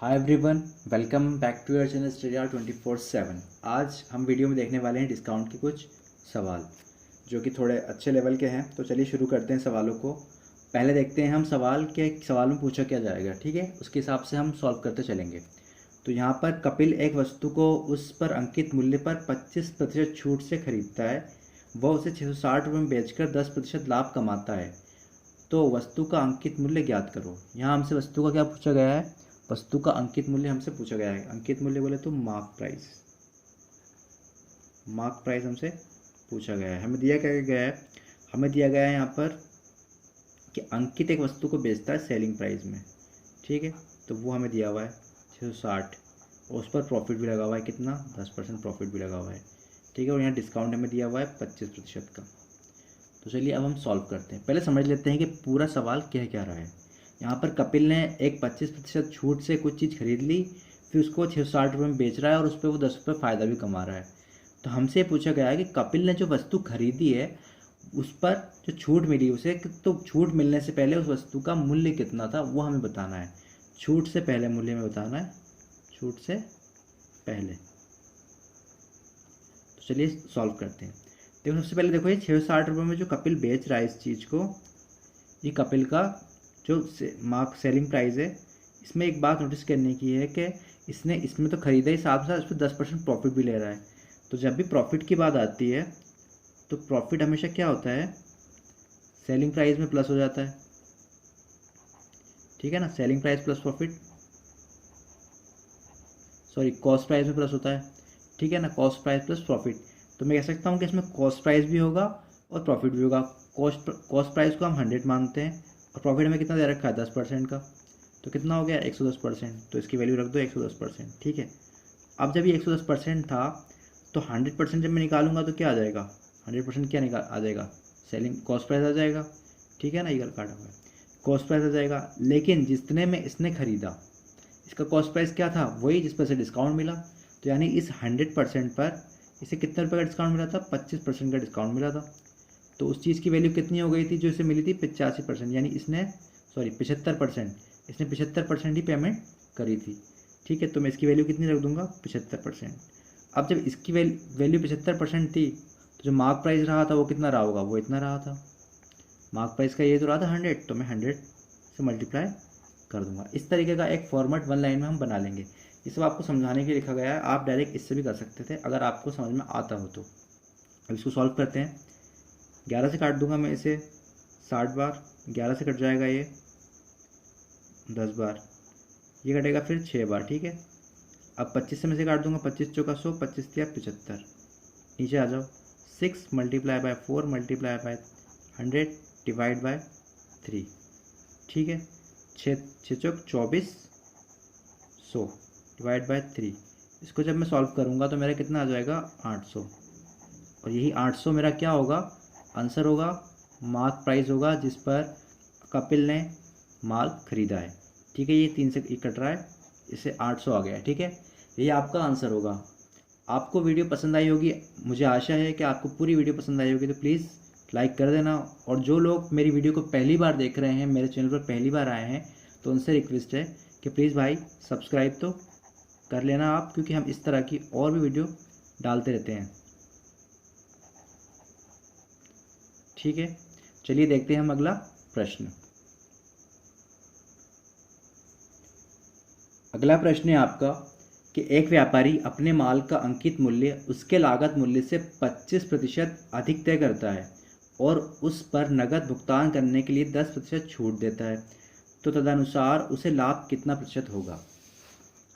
Hi everyone, welcome back to your channel study 24/7। आज हम video में देखने वाले हैं डिस्काउंट के कुछ सवाल जो कि थोड़े अच्छे लेवल के हैं। तो चलिए शुरू करते हैं सवालों को। पहले देखते हैं हम सवाल के सवाल में पूछा क्या जाएगा, ठीक है, उसके हिसाब से हम सॉल्व करते चलेंगे। तो यहाँ पर कपिल एक वस्तु को उस पर अंकित मूल्य पर 25% छूट से खरीदता है। वह उसे 660 रुपये में बेचकर 10% लाभ कमाता है। तो वस्तु का अंकित मूल्य ज्ञात करो। यहाँ हमसे वस्तु का क्या पूछा गया है? वस्तु का अंकित मूल्य हमसे पूछा गया है। अंकित मूल्य बोले तो मार्क प्राइस। मार्क प्राइस हमसे पूछा गया है। हमें दिया क्या गया है? हमें दिया गया है यहाँ पर कि अंकित एक वस्तु को बेचता है सेलिंग प्राइस में, ठीक है। तो वो हमें दिया हुआ है 660 और उस पर प्रॉफिट भी लगा हुआ है कितना? 10% प्रॉफिट भी लगा हुआ है, ठीक है। और यहाँ डिस्काउंट हमें दिया हुआ है 25% का। तो चलिए अब हम सॉल्व करते हैं। पहले समझ लेते हैं कि पूरा सवाल कह क्या रहा है। यहाँ पर कपिल ने एक 25% छूट से कुछ चीज़ खरीद ली, फिर उसको 660 रुपये में बेच रहा है और उस पर वो 10 रुपये फ़ायदा भी कमा रहा है। तो हमसे पूछा गया है कि कपिल ने जो वस्तु खरीदी है उस पर जो छूट मिली उसे, तो छूट मिलने से पहले उस वस्तु का मूल्य कितना था वो हमें बताना है। छूट से पहले मूल्य में बताना है, छूट से पहले। तो चलिए सॉल्व करते हैं। देखो सबसे पहले देखो, ये 660 रुपये में जो कपिल बेच रहा है इस चीज़ को, ये कपिल का जो सेलिंग प्राइस है। इसमें एक बात नोटिस करने की है कि इसने इसमें तो ख़रीदा ही, साथ साथ इस पर 10% प्रॉफिट भी ले रहा है। तो जब भी प्रॉफिट की बात आती है तो प्रॉफिट हमेशा क्या होता है? सेलिंग प्राइस में प्लस हो जाता है, ठीक है ना। Selling price plus profit, sorry, cost price में प्लस होता है, ठीक है ना। Cost price plus profit. तो मैं कह सकता हूँ कि इसमें कॉस्ट प्राइस भी होगा और प्रॉफिट भी होगा। कॉस्ट प्राइस को हम 100 मानते हैं और प्रॉफिट हमें कितना दे रखा है? 10% का। तो कितना हो गया? 110%। तो इसकी वैल्यू रख दो 110%, ठीक है। अब जब ये 110% था तो 100% जब मैं निकालूंगा तो क्या आ जाएगा? 100% क्या निकाल आ जाएगा? सेलिंग कॉस्ट प्राइस आ जाएगा, ठीक है ना। ये काटा हुआ है, कॉस्ट प्राइस आ जाएगा। लेकिन जितने में इसने खरीदा इसका कॉस्ट प्राइस क्या था? वही जिस पर से डिस्काउंट मिला। तो यानी इस 100% पर इसे कितने रुपये का डिस्काउंट मिला था? 25% का डिस्काउंट मिला था। तो उस चीज़ की वैल्यू कितनी हो गई थी जो इसे मिली थी? 85%। यानी इसने, सॉरी, 75%, इसने 75% ही पेमेंट करी थी, ठीक है। तो मैं इसकी वैल्यू कितनी रख दूंगा? 75%। अब जब इसकी वैल्यू 75% थी तो जो मार्क प्राइस रहा था वो कितना रहा होगा? वो इतना रहा था। मार्क प्राइस का ये तो रहा था 100, तो मैं 100 से मल्टीप्लाई कर दूंगा। इस तरीके का एक फॉर्मेट 1 लाइन में हम बना लेंगे। ये सब आपको समझाने के लिए लिखा गया है। आप डायरेक्ट इससे भी कर सकते थे अगर आपको समझ में आता हो तो। अब इसको सॉल्व करते हैं। 11 से काट दूंगा मैं इसे 60 बार, 11 से कट जाएगा ये 10 बार, ये कटेगा फिर 6 बार, ठीक है। अब 25 से मैं से काट दूंगा, 25 चौका 100, 25 तिया 75। नीचे आ जाओ, 6 multiply by 4 multiply by 100 divide by 3, ठीक है। 6 चौक 24, 100 डिवाइड बाय 3। इसको जब मैं सॉल्व करूँगा तो मेरा कितना आ जाएगा? 800। और यही 800 मेरा क्या होगा? आंसर होगा, मार्क प्राइस होगा जिस पर कपिल ने माल खरीदा है, ठीक है। ये 3 से कट रहा है, इससे 800 आ गया है, ठीक है। यही आपका आंसर होगा। आपको वीडियो पसंद आई होगी, मुझे आशा है कि आपको पूरी वीडियो पसंद आई होगी। तो प्लीज़ लाइक कर देना। और जो लोग मेरी वीडियो को पहली बार देख रहे हैं, मेरे चैनल पर पहली बार आए हैं, तो उनसे रिक्वेस्ट है कि प्लीज़ भाई सब्सक्राइब तो कर लेना आप, क्योंकि हम इस तरह की और भी वीडियो डालते रहते हैं, ठीक है। चलिए देखते हैं हम अगला प्रश्न। अगला प्रश्न है आपका कि एक व्यापारी अपने माल का अंकित मूल्य उसके लागत मूल्य से 25% अधिक तय करता है और उस पर नकद भुगतान करने के लिए 10% छूट देता है। तो तदनुसार उसे लाभ कितना प्रतिशत होगा?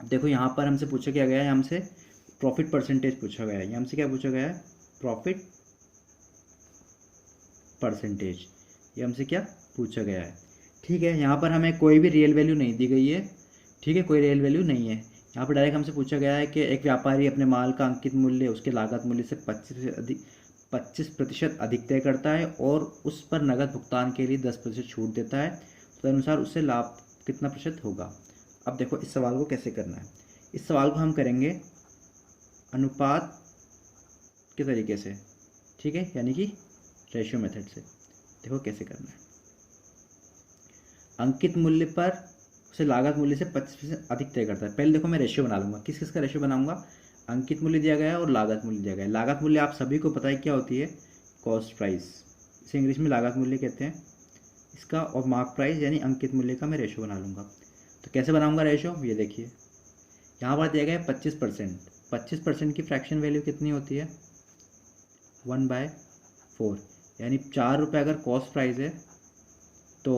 अब देखो यहाँ पर हमसे पूछा क्या गया है? हमसे प्रॉफिट परसेंटेज पूछा गया है। ये हमसे क्या पूछा गया है? Profit percentage. ये हमसे क्या पूछा गया है, ठीक है। यहाँ पर हमें कोई भी रियल वैल्यू नहीं दी गई है, ठीक है, कोई रियल वैल्यू नहीं है। यहाँ पर डायरेक्ट हमसे पूछा गया है कि एक व्यापारी अपने माल का अंकित मूल्य उसके लागत मूल्य से 25% अधिक तय करता है और उस पर नकद भुगतान के लिए 10% छूट देता है। तो अनुसार उससे लाभ कितना प्रतिशत होगा? अब देखो इस सवाल को कैसे करना है। इस सवाल को हम करेंगे अनुपात के तरीके से, ठीक है, यानी कि रेशियो मेथड से। देखो कैसे करना है। अंकित मूल्य पर उसे लागत मूल्य से 25% अधिक तय करता है। पहले देखो मैं रेशियो बना लूँगा, किस किस का रेशियो बनाऊंगा, अंकित मूल्य दिया गया है और लागत मूल्य दिया गया है। लागत मूल्य आप सभी को पता है क्या होती है, कॉस्ट प्राइस, इसे इंग्लिश में लागत मूल्य कहते हैं इसका, और मार्क प्राइस यानी अंकित मूल्य का मैं रेशियो बना लूँगा। तो कैसे बनाऊँगा रेशियो, ये देखिए यहाँ पर दिया गया है 25%। 25% की फ्रैक्शन वैल्यू कितनी होती है, 1/4, यानी 4 रुपये अगर कॉस्ट प्राइस है तो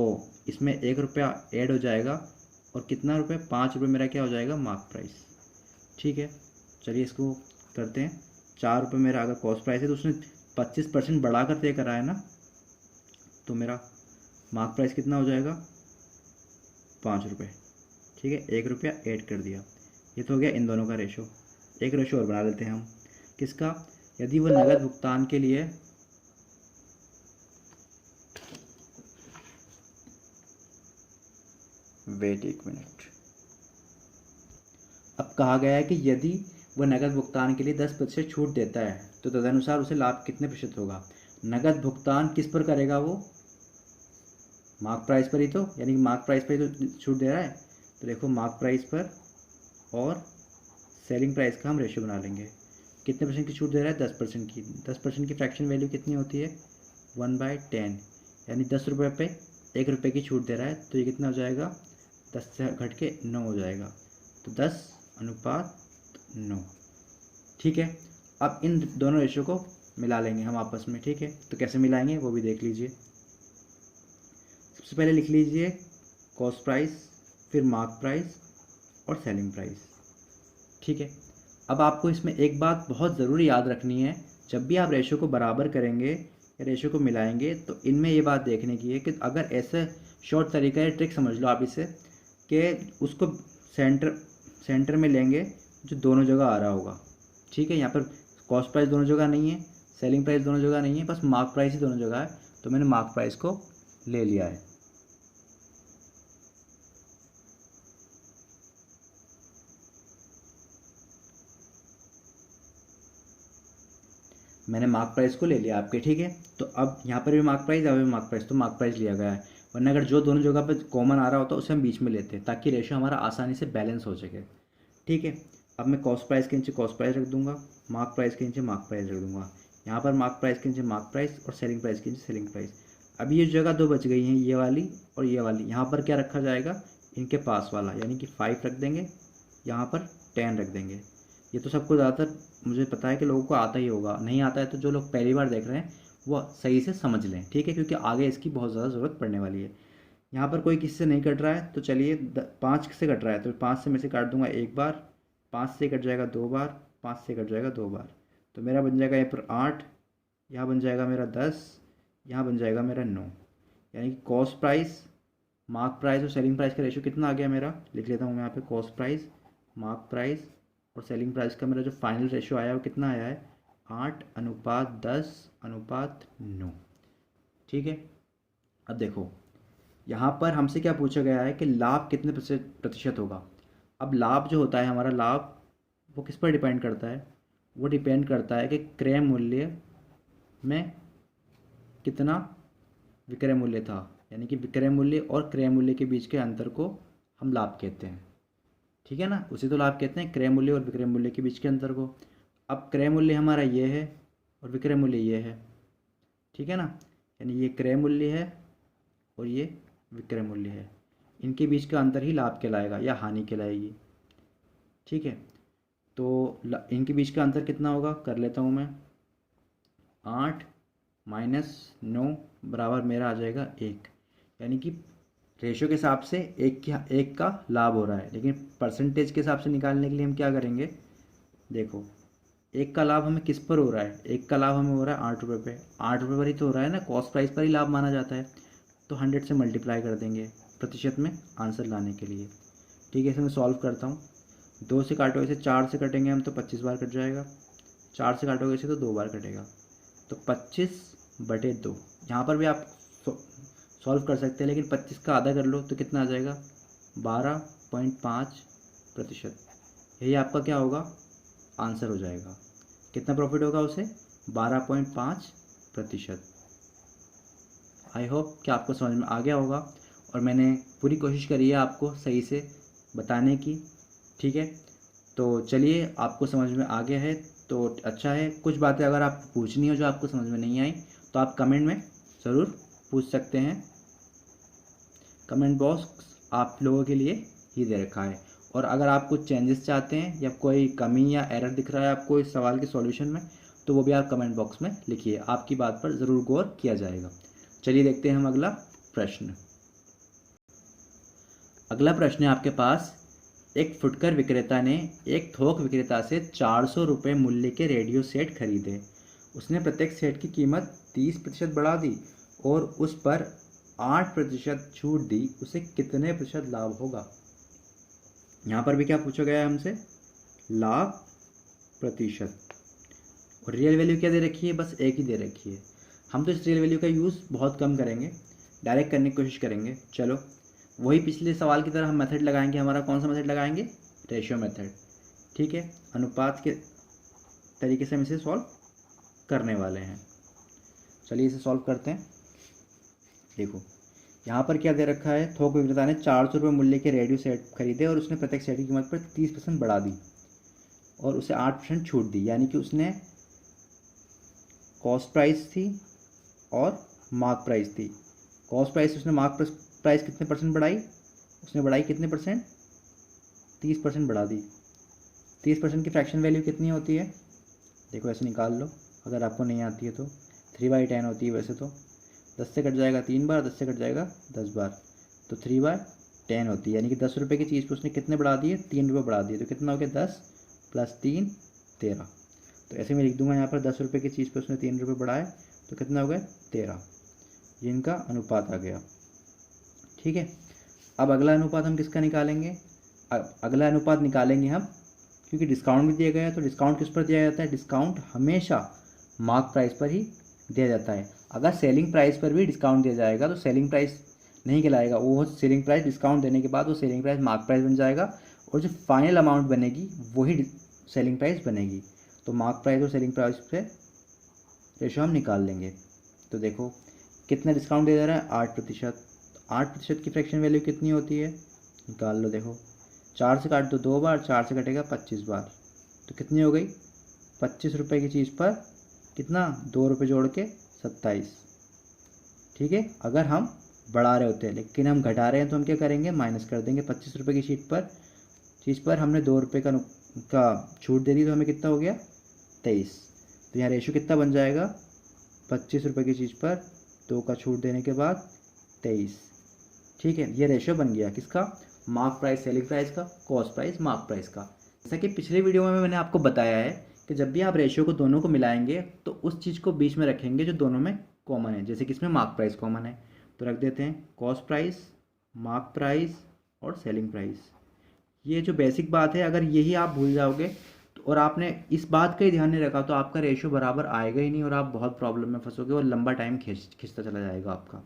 इसमें 1 रुपया ऐड हो जाएगा और कितना रुपये, 5 रुपये मेरा क्या हो जाएगा, मार्क प्राइस। ठीक है, चलिए इसको करते हैं। 4 रुपये मेरा अगर कॉस्ट प्राइस है तो उसने 25% बढ़ा कर तय करा है ना, तो मेरा मार्क प्राइस कितना हो जाएगा, 5 रुपये। ठीक है, 1 रुपया ऐड कर दिया। ये तो हो गया इन दोनों का रेशो। एक रेशो और बना लेते हैं हम, किसका, यदि वह नगद भुगतान के लिए वेट 1 मिनट। अब कहा गया है कि यदि वह नगद भुगतान के लिए 10% छूट देता है तो तदनुसार उसे लाभ कितने प्रतिशत होगा। नगद भुगतान किस पर करेगा वो, मार्क प्राइस पर ही तो, यानी मार्क प्राइस पर ही तो छूट दे रहा है। तो देखो मार्क प्राइस पर और सेलिंग प्राइस का हम रेशियो बना लेंगे। कितने परसेंट की छूट दे रहा है, 10% की। 10% की फ्रैक्शन वैल्यू कितनी होती है, 1/10, यानी 10 रुपये पे 1 रुपये की छूट दे रहा है, तो ये कितना हो जाएगा, 10 से घट के 9 हो जाएगा। तो 10:9। ठीक है, अब इन दोनों रेशियो को मिला लेंगे हम आपस में। ठीक है, तो कैसे मिलाएंगे वो भी देख लीजिए। सबसे पहले लिख लीजिए कॉस्ट प्राइस, फिर मार्क प्राइस और सेलिंग प्राइस। ठीक है, अब आपको इसमें एक बात बहुत ज़रूरी याद रखनी है, जब भी आप रेशियो को बराबर करेंगे या रेशियो को मिलाएंगे तो इनमें ये बात देखने की है कि अगर ऐसे शॉर्ट तरीका है, ट्रिक समझ लो आप इसे, कि उसको सेंटर में लेंगे जो दोनों जगह आ रहा होगा। ठीक है, यहाँ पर कॉस्ट प्राइस दोनों जगह नहीं है, सेलिंग प्राइस दोनों जगह नहीं है, बस मार्क प्राइस ही दोनों जगह है, तो मैंने मार्क प्राइस को ले लिया है। मैंने मार्क प्राइस को ले लिया आपके। ठीक है, तो अब यहाँ पर भी मार्क प्राइस, यहाँ पर भी मार्क प्राइस, तो मार्क प्राइस लिया गया है। वरना अगर जो दोनों जगह पे कॉमन आ रहा होता है उसे हम बीच में लेते हैं ताकि रेशियो हमारा आसानी से बैलेंस हो सके। ठीक है, अब मैं कॉस्ट प्राइस के नीचे कॉस्ट प्राइस रख दूंगा, मार्क प्राइस के नीचे मार्क प्राइस रख दूंगा, यहाँ पर मार्क प्राइस के नीचे मार्क प्राइस और सेलिंग प्राइस के नीचे सेलिंग प्राइस। अब ये जगह दो बच गई हैं, ये वाली और ये वाली। यहाँ पर क्या रखा जाएगा, इनके पास वाला, यानी कि 5 रख देंगे, यहाँ पर 10 रख देंगे। ये तो सबको ज़्यादातर मुझे पता है कि लोगों को आता ही होगा, नहीं आता है तो जो लोग पहली बार देख रहे हैं वो सही से समझ लें। ठीक है, क्योंकि आगे इसकी बहुत ज़्यादा ज़रूरत पड़ने वाली है। यहाँ पर कोई किसी से नहीं कट रहा है तो चलिए 5 से कट रहा है तो 5 से मैं से काट दूंगा 1 बार, 5 से कट जाएगा 2 बार, 5 से कट जाएगा 2 बार, तो मेरा बन जाएगा यहाँ पर 8, यहाँ बन जाएगा मेरा 10, यहाँ बन जाएगा मेरा 9। यानी कि कॉस्ट प्राइस, मार्क प्राइस और सेलिंग प्राइस का रेशियो कितना आ गया मेरा, लिख लेता हूँ मैं यहाँ पे, कॉस्ट प्राइस, मार्क प्राइस और सेलिंग प्राइस का मेरा जो फाइनल रेशियो आया है वो कितना आया है, 8:10:9। ठीक है, अब देखो यहाँ पर हमसे क्या पूछा गया है कि लाभ कितने प्रतिशत होगा। अब लाभ जो होता है हमारा, लाभ वो किस पर डिपेंड करता है, वो डिपेंड करता है कि क्रय मूल्य में कितना विक्रय मूल्य था, यानी कि विक्रय मूल्य और क्रय मूल्य के बीच के अंतर को हम लाभ कहते हैं। ठीक है ना, उसी तो लाभ कहते हैं, क्रय मूल्य और विक्रय मूल्य के बीच के अंतर को। अब क्रय मूल्य हमारा ये है और विक्रय मूल्य ये है। ठीक है ना, यानी ये क्रय मूल्य है और ये विक्रय मूल्य है, इनके बीच का अंतर ही लाभ कहलाएगा या हानि कहलाएगी। ठीक है, तो इनके बीच का अंतर कितना होगा, कर लेता हूँ मैं, 8 - 9 बराबर मेरा आ जाएगा 1, यानी कि रेशियो के हिसाब से एक का लाभ हो रहा है, लेकिन परसेंटेज के हिसाब से निकालने के लिए हम क्या करेंगे, देखो एक का लाभ हमें किस पर हो रहा है, एक का लाभ हमें हो रहा है 8 रुपये पे, 8 रुपये पर ही तो हो रहा है ना, कॉस्ट प्राइस पर ही लाभ माना जाता है, तो 100 से मल्टीप्लाई कर देंगे प्रतिशत में आंसर लाने के लिए। ठीक है, इसे मैं सॉल्व करता हूँ। 2 से काटोगे इसे, 4 से कटेंगे हम तो 25 बार कट जाएगा, 4 से काटोगे इसे तो 2 बार कटेगा, तो 25/2। यहाँ पर भी आप सॉल्व कर सकते हैं, लेकिन 25 का आधा कर लो तो कितना आ जाएगा, 12.5%। यही आपका क्या होगा, आंसर हो जाएगा। कितना प्रॉफिट होगा उसे, 12.5%। आई होप कि आपको समझ में आ गया होगा। और मैंने पूरी कोशिश करी है आपको सही से बताने की, ठीक है। तो चलिए, आपको समझ में आ गया है तो अच्छा है। कुछ बातें अगर आपको पूछनी हो जो आपको समझ में नहीं आई तो आप कमेंट में ज़रूर पूछ सकते हैं। कमेंट बॉक्स आप लोगों के लिए ही दे रखा है। और अगर आप कुछ चेंजेस चाहते हैं या कोई कमी या एरर दिख रहा है आपको इस सवाल के सॉल्यूशन में, तो वो भी आप कमेंट बॉक्स में लिखिए, आपकी बात पर ज़रूर गौर किया जाएगा। चलिए देखते हैं हम अगला प्रश्न। अगला प्रश्न है आपके पास, एक फुटकर विक्रेता ने एक थोक विक्रेता से 400 रुपये मूल्य के रेडियो सेट खरीदे। उसने प्रत्येक सेट की कीमत 30% बढ़ा दी और उस पर 8% छूट दी। उसे कितने प्रतिशत लाभ होगा? यहाँ पर भी क्या पूछा गया है हमसे? लाभ प्रतिशत। और रियल वैल्यू क्या दे रखी है? बस एक ही दे रखी है। हम तो इस रियल वैल्यू का यूज़ बहुत कम करेंगे, डायरेक्ट करने की कोशिश करेंगे। चलो, वही पिछले सवाल की तरह हम मेथड लगाएंगे। हमारा कौन सा मेथड लगाएंगे? रेशियो मेथड, ठीक है। अनुपात के तरीके से हम इसे सॉल्व करने वाले हैं। चलिए इसे सॉल्व करते हैं। देखो यहाँ पर क्या दे रखा है, थोक विक्रेता ने 400 रुपये मूल्य के रेडियो सेट खरीदे और उसने प्रत्येक सेट की कीमत पर 30% बढ़ा दी और उसे 8% छूट दी। यानी कि उसने कॉस्ट प्राइस थी और मार्क प्राइस थी। कॉस्ट प्राइस उसने मार्क प्राइस कितने परसेंट बढ़ाई? उसने बढ़ाई कितने परसेंट? 30% बढ़ा दी। 30% की फ्रैक्शन वैल्यू कितनी होती है? देखो ऐसे निकाल लो, अगर आपको नहीं आती है तो 3/10 होती है। वैसे तो 10 से कट जाएगा 3 बार, 10 से कट जाएगा 10 बार, तो 3/10 होती है। यानी कि 10 रुपये की चीज़ पर उसने कितने बढ़ा दिए? 3 रुपये बढ़ा दिए। तो कितना हो गया? 10 + 3 13। तो ऐसे मैं लिख दूंगा यहाँ पर 10 रुपये की चीज़ पर उसने 3 रुपये बढ़ाए तो कितना हो गया? 13। ये इनका अनुपात आ गया, ठीक है। अब अगला अनुपात हम किसका निकालेंगे? अगला अनुपात निकालेंगे हम, क्योंकि डिस्काउंट भी दिया गया है तो डिस्काउंट किस पर दिया जाता है? डिस्काउंट हमेशा मार्क प्राइस पर ही दिया जाता है। अगर सेलिंग प्राइस पर भी डिस्काउंट दिया जाएगा तो सेलिंग प्राइस नहीं कहलाएगा, वो सेलिंग प्राइस डिस्काउंट देने के बाद वो सेलिंग प्राइस मार्क प्राइस बन जाएगा और जो फाइनल अमाउंट बनेगी वही सेलिंग प्राइस बनेगी। तो मार्क प्राइस और सेलिंग प्राइस पे रेशो हम निकाल लेंगे। तो देखो कितना डिस्काउंट दे रहा है? 8%। 8% की फ्रैक्शन वैल्यू कितनी होती है? निकाल लो। देखो 4 से काट दो 2 बार, 4 से कटेगा 25 बार, तो कितनी हो गई? 25 रुपये की चीज़ पर कितना? 2 रुपये जोड़ के 27, ठीक है। अगर हम बढ़ा रहे होते हैं लेकिन हम घटा रहे हैं तो हम क्या करेंगे? माइनस कर देंगे। 25 रुपये की चीज़ पर हमने 2 रुपये का छूट दे दी तो हमें कितना हो गया? 23। तो यहाँ रेशो कितना बन जाएगा? 25 रुपये की चीज़ पर 2 का छूट देने के बाद 23, ठीक है। ये रेशो बन गया किसका? मार्क प्राइस सेलिंग प्राइस का, कॉस्ट प्राइस मार्क प्राइस का। जैसा कि पिछले वीडियो में मैंने आपको बताया है कि जब भी आप रेशियो को दोनों को मिलाएंगे तो उस चीज़ को बीच में रखेंगे जो दोनों में कॉमन है। जैसे कि इसमें मार्क प्राइस कॉमन है तो रख देते हैं कॉस्ट प्राइस, मार्क प्राइस और सेलिंग प्राइस। ये जो बेसिक बात है, अगर यही आप भूल जाओगे तो और आपने इस बात का ही ध्यान नहीं रखा तो आपका रेशियो बराबर आएगा ही नहीं और आप बहुत प्रॉब्लम में फंसोगे और लंबा टाइम खींचता चला जाएगा आपका,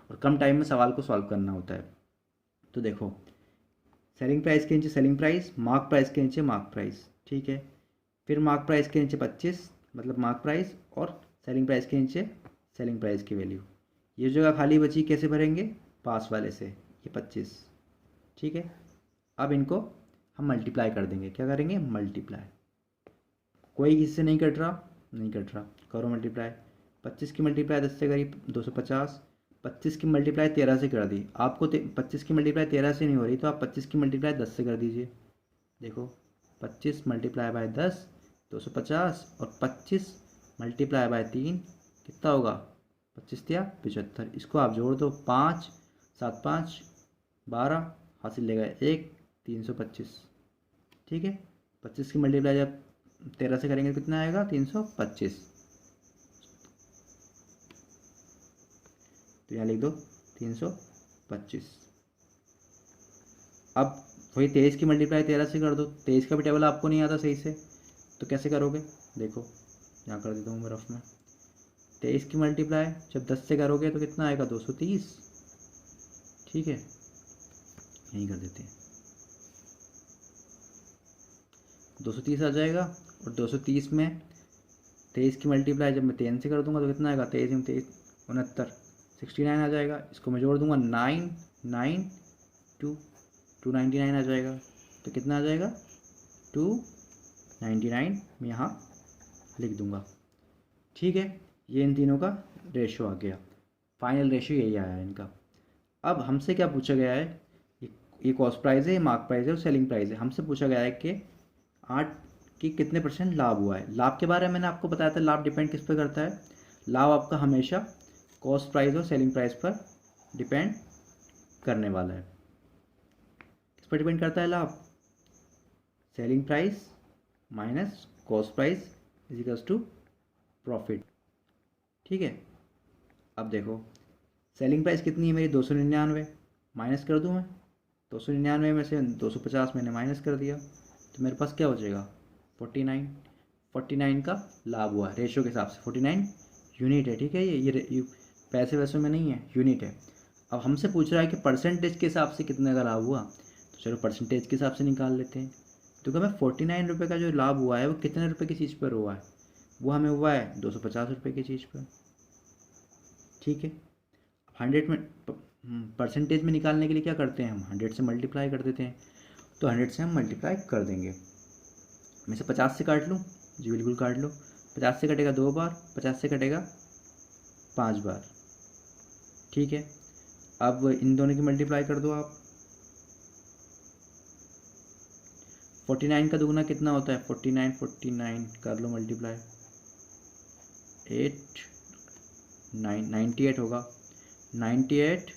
और कम टाइम में सवाल को सॉल्व करना होता है। तो देखो सेलिंग प्राइस के नीचे सेलिंग प्राइस, मार्क प्राइस के नीचे मार्क प्राइस, ठीक है। फिर मार्क प्राइस के नीचे 25 मतलब मार्क प्राइस और सेलिंग प्राइस के नीचे सेलिंग प्राइस की वैल्यू। ये जगह खाली बची कैसे भरेंगे? पास वाले से, ये 25, ठीक है। अब इनको हम मल्टीप्लाई कर देंगे। क्या करेंगे? मल्टीप्लाई। कोई किससे नहीं कट रहा? नहीं कट रहा, करो मल्टीप्लाई। 25 की मल्टीप्लाई 10 से करी 250, 25 की मल्टीप्लाई 13 से कर दी। आपको 25 की मल्टीप्लाई 13 से नहीं हो रही तो आप 25 की मल्टीप्लाई 10 से कर दीजिए। देखो 25 मल्टीप्लाई बाय 10 250 और 25 मल्टीप्लाई बाय 3 कितना होगा? 25 या 75। इसको आप जोड़ दो, 5 7 5 12 हासिल लेगा 1 325, ठीक है। 25 की मल्टीप्लाई जब 13 से करेंगे तो कितना आएगा? 325। तो यहाँ लिख दो 325। अब वही 23 की मल्टीप्लाई 13 से कर दो। 23 का भी टेबल आपको नहीं आता सही से तो कैसे करोगे? देखो यहाँ कर देता हूँ मैं रफ में। 23 की मल्टीप्लाई जब 10 से करोगे तो कितना आएगा? 230, ठीक है। यहीं कर देते हैं, 230 आ जाएगा। और 230 में 23 की मल्टीप्लाई जब मैं 3 से कर दूंगा तो कितना आएगा? 23 में 23 69 69 आ जाएगा। इसको मैं जोड़ दूंगा 9 9 299 आ जाएगा। तो कितना आ जाएगा 299 मैं यहाँ लिख दूँगा। ठीक है, ये इन तीनों का रेशो आ गया, फाइनल रेशो यही आया इनका। अब हमसे क्या पूछा गया है, ये कॉस्ट प्राइस है, ये मार्क प्राइस है और सेलिंग प्राइस है। हमसे पूछा गया है कि 8 की कितने % लाभ हुआ है। लाभ के बारे में मैंने आपको बताया था, लाभ डिपेंड किस पर करता है, लाभ आपका हमेशा कॉस्ट प्राइस और सेलिंग प्राइस पर डिपेंड करने वाला है। किस पर डिपेंड करता है लाभ, selling price minus cost price is equals to profit. ठीक है, अब देखो सेलिंग प्राइस कितनी है मेरी 299, माइनस कर दूँ मैं 299 में से 250 मैंने माइनस कर दिया, तो मेरे पास क्या हो जाएगा 49 का लाभ हुआ रेशो के हिसाब से। 49 यूनिट है। ठीक है, ये पैसे वैसे में नहीं है, यूनिट है। अब हमसे पूछ रहा है कि परसेंटेज के हिसाब से कितने का लाभ हुआ, तो चलो परसेंटेज के हिसाब से निकाल लेते हैं। तो क्या मैं 49 रुपये का जो लाभ हुआ है वो कितने रुपये की चीज़ पर हुआ है, वो हमें हुआ है 250 रुपये की चीज़ पर। ठीक है, 100 में परसेंटेज में निकालने के लिए क्या करते हैं हम 100 से मल्टीप्लाई कर देते हैं। तो 100 से हम मल्टीप्लाई कर देंगे। मैं से 50 से काट लूँ, जी बिल्कुल काट लो। 50 से कटेगा 2 बार, 50 से कटेगा 5 बार। ठीक है, अब इन दोनों की मल्टीप्लाई कर दो आप। 49 का दुगना कितना होता है 49 कर लो मल्टीप्लाई, 98 होगा। 98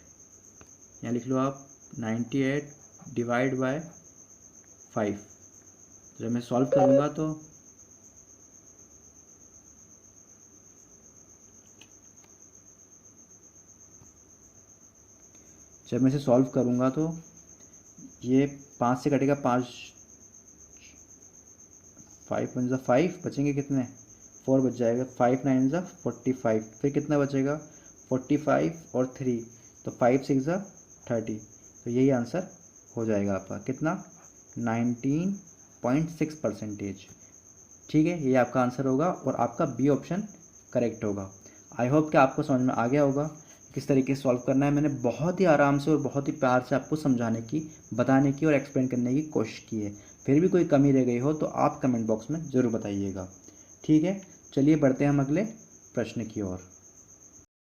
यहाँ लिख लो आप, 98 डिवाइड बाय 5। जब मैं सॉल्व करूँगा तो ये 5 से कटेगा 5, 5 1 5 बचेंगे कितने 4 बच जाएगा, 5 9 45, फिर कितना बचेगा 45 और 3, तो 5 6 30। तो यही आंसर हो जाएगा आपका कितना 19.6%। ठीक है, ये आपका आंसर होगा और आपका बी ऑप्शन करेक्ट होगा। आई होप कि आपको समझ में आ गया होगा किस तरीके से सॉल्व करना है। मैंने बहुत ही आराम से और बहुत ही प्यार से आपको समझाने की, बताने की और एक्सप्लेन करने की कोशिश की है। फिर भी कोई कमी रह गई हो तो आप कमेंट बॉक्स में ज़रूर बताइएगा। ठीक है, चलिए बढ़ते हैं हम अगले प्रश्न की ओर।